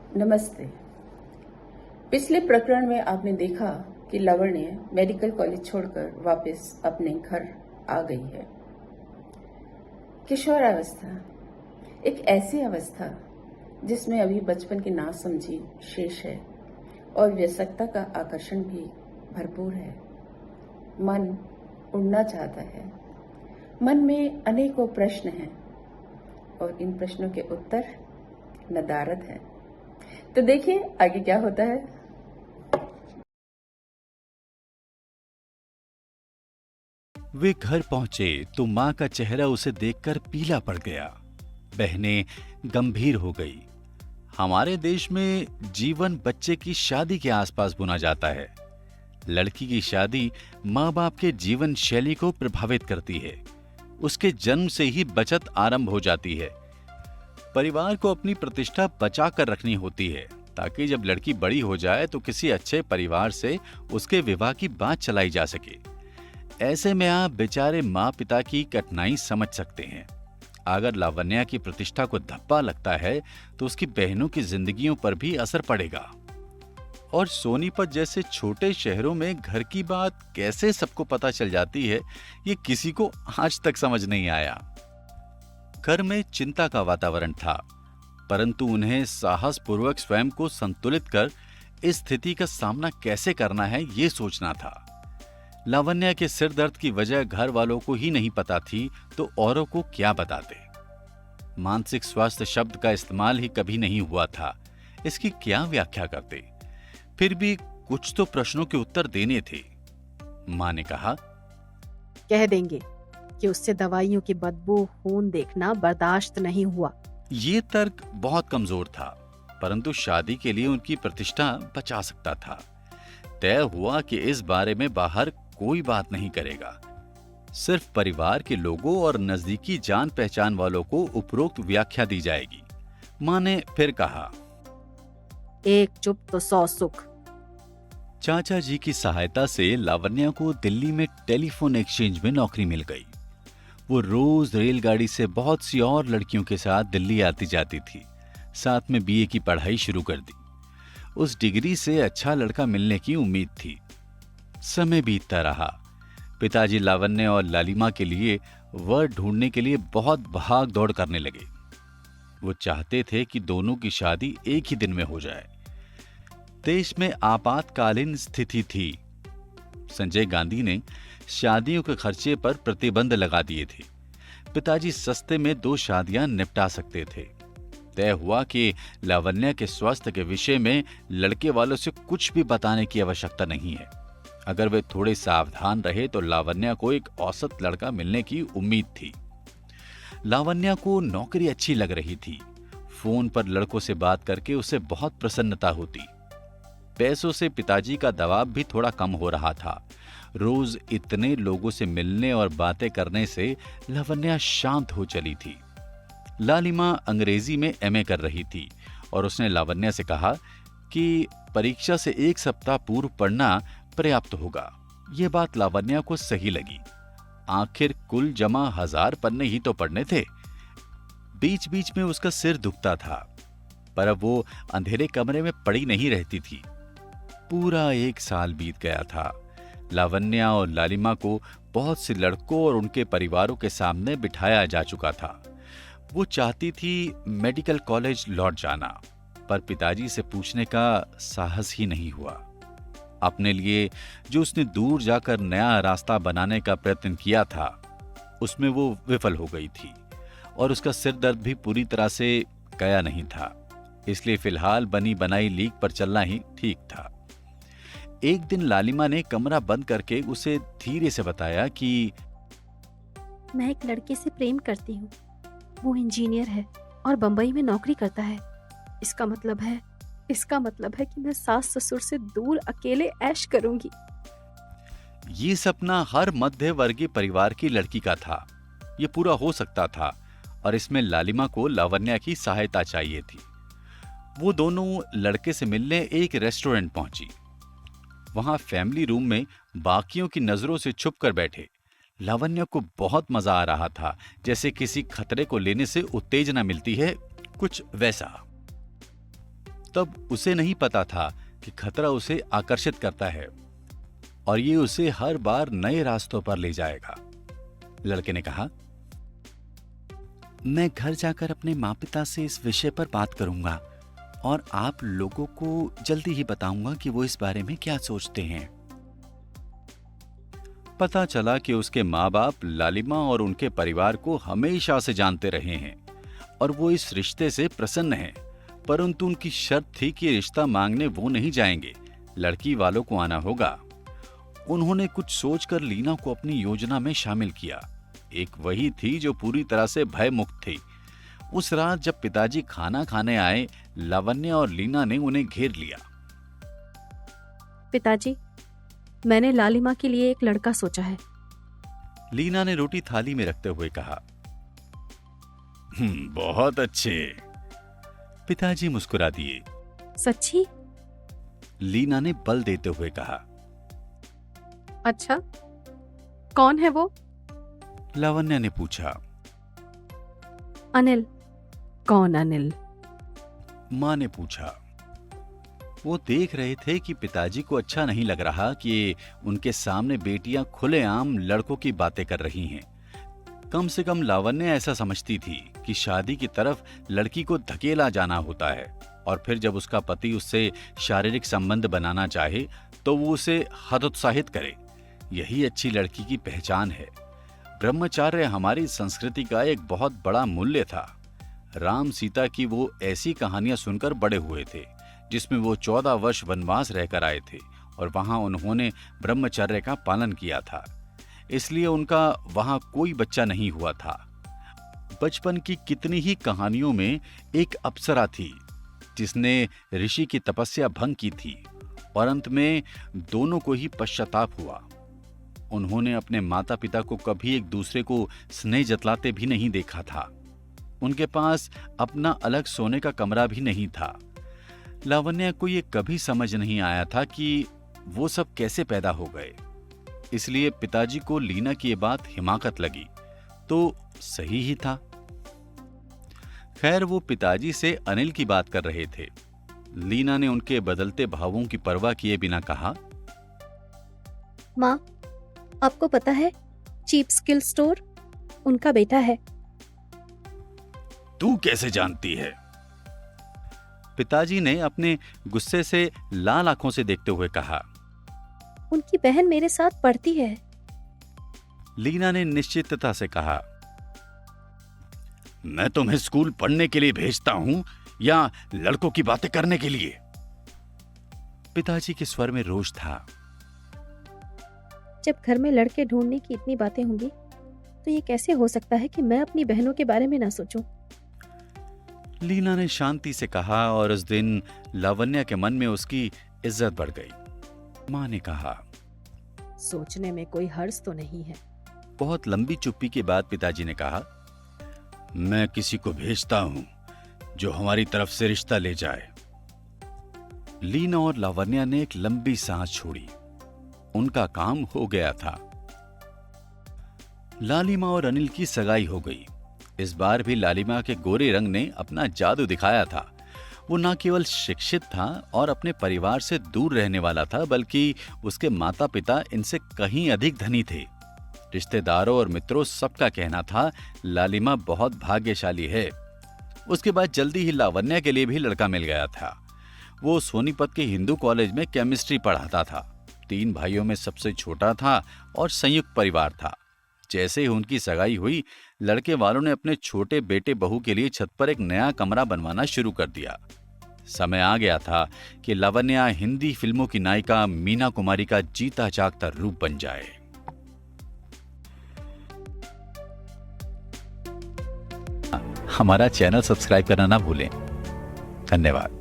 नमस्ते। पिछले प्रकरण में आपने देखा कि लावण्य मेडिकल कॉलेज छोड़कर वापस अपने घर आ गई है। किशोरावस्था एक ऐसी अवस्था जिसमें अभी बचपन की नासमझी शेष है और वयस्कता का आकर्षण भी भरपूर है। मन उड़ना चाहता है। मन में अनेकों प्रश्न हैं और इन प्रश्नों के उत्तर नदारद है। तो देखिए आगे क्या होता है। वे घर पहुंचे तो मां का चेहरा उसे देखकर पीला पड़ गया। बहनें गंभीर हो गई। हमारे देश में जीवन बच्चे की शादी के आसपास बुना जाता है। लड़की की शादी माँ बाप के जीवन शैली को प्रभावित करती है। उसके जन्म से ही बचत आरंभ हो जाती है। परिवार को अपनी प्रतिष्ठा बचा कर रखनी होती है ताकि जब लड़की बड़ी हो जाए तो किसी अच्छे परिवार से उसके विवाह की बात चलाई जा सके। ऐसे में आप बेचारे माँ पिता की कठिनाई समझ सकते हैं। अगर लावण्या की प्रतिष्ठा को धब्बा लगता है तो उसकी बहनों की जिंदगियों पर भी असर पड़ेगा। और सोनीपत जैसे छोटे शहरों में घर की बात कैसे सबको पता चल जाती है, ये किसी को आज तक समझ नहीं आया। घर में चिंता का वातावरण था, परंतु उन्हें साहसपूर्वक स्वयं को संतुलित कर इस स्थिति का सामना कैसे करना है, ये सोचना था। लावण्या के सिर दर्द की वजह घर वालों को ही नहीं पता थी तो औरों को क्या बताते। मानसिक स्वास्थ्य शब्द का इस्तेमाल ही कभी नहीं हुआ था, इसकी क्या व्याख्या करते। फिर भी कुछ तो प्रश्नों के उत्तर देने थे। मां ने कहा, कह देंगे कि उससे दवाइयों की बदबू खून देखना बर्दाश्त नहीं हुआ। यह तर्क बहुत कमजोर था, परंतु शादी के लिए उनकी प्रतिष्ठा बचा सकता था। तय हुआ कि इस बारे में बाहर कोई बात नहीं करेगा। सिर्फ परिवार के लोगों और नजदीकी जान पहचान वालों को उपरोक्त व्याख्या दी जाएगी। मां ने फिर कहा, एक चुप तो 100 सुख। चाचा जी की सहायता से लावण्या को दिल्ली में टेलीफोन एक्सचेंज में नौकरी मिल गई। वो रोज रेलगाड़ी से बहुत सी और लड़कियों के साथ दिल्ली आती जाती थी। साथ में बीए की पढ़ाई शुरू कर दी। उस डिग्री से अच्छा लड़का मिलने की उम्मीद थी। समय बीतता रहा। पिताजी लावण्य और लालिमा के लिए वर ढूंढने के लिए बहुत भाग दौड़ करने लगे। वो चाहते थे कि दोनों की शादी एक ही दिन में हो जाए। देश में आपातकालीन स्थिति थी। संजय गांधी ने शादियों के खर्चे पर प्रतिबंध लगा दिए थे। पिताजी सस्ते में 2 शादियां निपटा सकते थे। तय हुआ कि लावण्या के स्वास्थ्य के विषय में लड़के वालों से कुछ भी बताने की आवश्यकता नहीं है। अगर वे थोड़े सावधान रहे तो लावण्या को एक औसत लड़का मिलने की उम्मीद थी। लावण्या को नौकरी अच्छी लग रही थी। फोन पर लड़कों से बात करके उसे बहुत प्रसन्नता होती। पैसों से पिताजी का दबाव भी थोड़ा कम हो रहा था। रोज इतने लोगों से मिलने और बातें करने से लावण्या शांत हो चली थी। लालिमा अंग्रेजी में एमए कर रही थी और उसने लावण्या से कहा कि परीक्षा से 1 सप्ताह पूर्व पढ़ना पर्याप्त होगा। यह बात लावण्या को सही लगी। आखिर कुल जमा 1000 पन्ने ही तो पढ़ने थे। बीच बीच में उसका सिर दुखता था, पर अब वो अंधेरे कमरे में पड़ी नहीं रहती थी। पूरा 1 साल बीत गया था। लावण्या और लालिमा को बहुत से लड़कों और उनके परिवारों के सामने बिठाया जा चुका था। वो चाहती थी मेडिकल कॉलेज लौट जाना, पर पिताजी से पूछने का साहस ही नहीं हुआ। अपने लिए जो उसने दूर जाकर नया रास्ता बनाने का प्रयत्न किया था, उसमें वो विफल हो गई थी और उसका सिर दर्द भी पूरी तरह से गया नहीं था। इसलिए फिलहाल बनी बनाई लीक पर चलना ही ठीक था। एक दिन लालिमा ने कमरा बंद करके उसे धीरे से बताया कि मैं एक लड़के से प्रेम करती हूँ। वो इंजीनियर है और बंबई में नौकरी करता है। इसका मतलब है कि मैं सास ससुर से दूर अकेले ऐश करूंगी। ये सपना हर मध्य वर्गीय परिवार की लड़की का था। ये पूरा हो सकता था और इसमें लालिमा को लावण्या की सहायता चाहिए थी। वो दोनों लड़के से मिलने एक रेस्टोरेंट पहुंची। वहां फैमिली रूम में बाकियों की नजरों से छुपकर बैठे लावण्या को बहुत मजा आ रहा था, जैसे किसी खतरे को लेने से उत्तेजना मिलती है, कुछ वैसा। तब उसे नहीं पता था कि खतरा उसे आकर्षित करता है और ये उसे हर बार नए रास्तों पर ले जाएगा। लड़के ने कहा, मैं घर जाकर अपने माँ पिता से इस विषय पर बात करूंगा और आप लोगों को जल्दी ही बताऊंगा कि वो इस बारे में क्या सोचते हैं। पता चला कि उसके माँ बाप लालिमा और उनके परिवार को हमेशा से जानते रहे हैं और वो इस रिश्ते से प्रसन्न हैं, परंतु उनकी शर्त थी कि रिश्ता मांगने वो नहीं जाएंगे, लड़की वालों को आना होगा। उन्होंने कुछ सोचकर लीना को अपनी योजना में शामिल किया। एक वही थी जो पूरी तरह से भय मुक्त थी। उस रात जब पिताजी खाना खाने आए, लावण्या और लीना ने उन्हें घेर लिया। पिताजी, मैंने लालिमा के लिए एक लड़का सोचा है। लीना ने रोटी थाली में रखते हुए कहा। बहुत अच्छे। पिताजी मुस्कुरा दिए। सच्ची? लीना ने बल देते हुए कहा। अच्छा, कौन है वो? लावण्या ने पूछा। अनिल। कौन अनिल? माँ ने पूछा। वो देख रहे थे कि पिताजी को अच्छा नहीं लग रहा कि उनके सामने बेटियां खुलेआम लड़कों की बातें कर रही हैं। कम से कम लावण्या ऐसा समझती थी कि शादी की तरफ लड़की को धकेला जाना होता है और फिर जब उसका पति उससे शारीरिक संबंध बनाना चाहे तो वो उसे हतोत्साहित करे। यही अच्छी लड़की की पहचान है। ब्रह्मचार्य हमारी संस्कृति का एक बहुत बड़ा मूल्य था। राम सीता की वो ऐसी कहानियां सुनकर बड़े हुए थे जिसमें वो 14 वर्ष वनवास रहकर आए थे और वहां उन्होंने ब्रह्मचर्य का पालन किया था, इसलिए उनका वहां कोई बच्चा नहीं हुआ था। बचपन की कितनी ही कहानियों में एक अप्सरा थी जिसने ऋषि की तपस्या भंग की थी और अंत में दोनों को ही पश्चाताप हुआ। उन्होंने अपने माता पिता को कभी एक दूसरे को स्नेह जतलाते भी नहीं देखा था। उनके पास अपना अलग सोने का कमरा भी नहीं था। लावण्या को ये कभी समझ नहीं आया था कि वो सब कैसे पैदा हो गए। इसलिए पिताजी को लीना की ये बात हिमाकत लगी तो सही ही था। खैर, वो पिताजी से अनिल की बात कर रहे थे। लीना ने उनके बदलते भावों की परवाह किए बिना कहा, माँ, आपको पता है चीप स्किल स्टोर उनका बेटा है। तू कैसे जानती है? पिताजी ने अपने गुस्से से लाल आंखों से देखते हुए कहा। उनकी बहन मेरे साथ पढ़ती है। लीना ने निश्चितता से कहा। मैं तुम्हें स्कूल पढ़ने के लिए भेजता हूं या लड़कों की बातें करने के लिए? पिताजी के स्वर में रोष था। जब घर में लड़के ढूंढने की इतनी बातें होंगी तो ये कैसे हो सकता है कि मैं अपनी बहनों के बारे में ना सोचूं? लीना ने शांति से कहा और उस दिन लावण्या के मन में उसकी इज्जत बढ़ गई। माँ ने कहा, सोचने में कोई हर्ज तो नहीं है। बहुत लंबी चुप्पी के बाद पिताजी ने कहा, मैं किसी को भेजता हूं जो हमारी तरफ से रिश्ता ले जाए। लीना और लावण्या ने एक लंबी सांस छोड़ी। उनका काम हो गया था। लालिमा और अनिल की सगाई हो गई। इस बार भी लालिमा के गोरे रंग ने अपना जादू दिखाया था। वो न केवल शिक्षित था और अपने परिवार से दूर रहने वाला था, बल्कि उसके माता पिता इनसे कहीं अधिक धनी थे। रिश्तेदारों और मित्रों सबका कहना था लालिमा बहुत भाग्यशाली है। उसके बाद जल्दी ही लावण्या के लिए भी लड़का मिल गया था। वो सोनीपत के हिंदू कॉलेज में केमिस्ट्री पढ़ाता था। 3 भाइयों में सबसे छोटा था और संयुक्त परिवार था। जैसे ही उनकी सगाई हुई, लड़के वालों ने अपने छोटे बेटे बहू के लिए छत पर एक नया कमरा बनवाना शुरू कर दिया। समय आ गया था कि लावण्या हिंदी फिल्मों की नायिका मीना कुमारी का जीता जागता रूप बन जाए। हमारा चैनल सब्सक्राइब करना ना भूलें। धन्यवाद।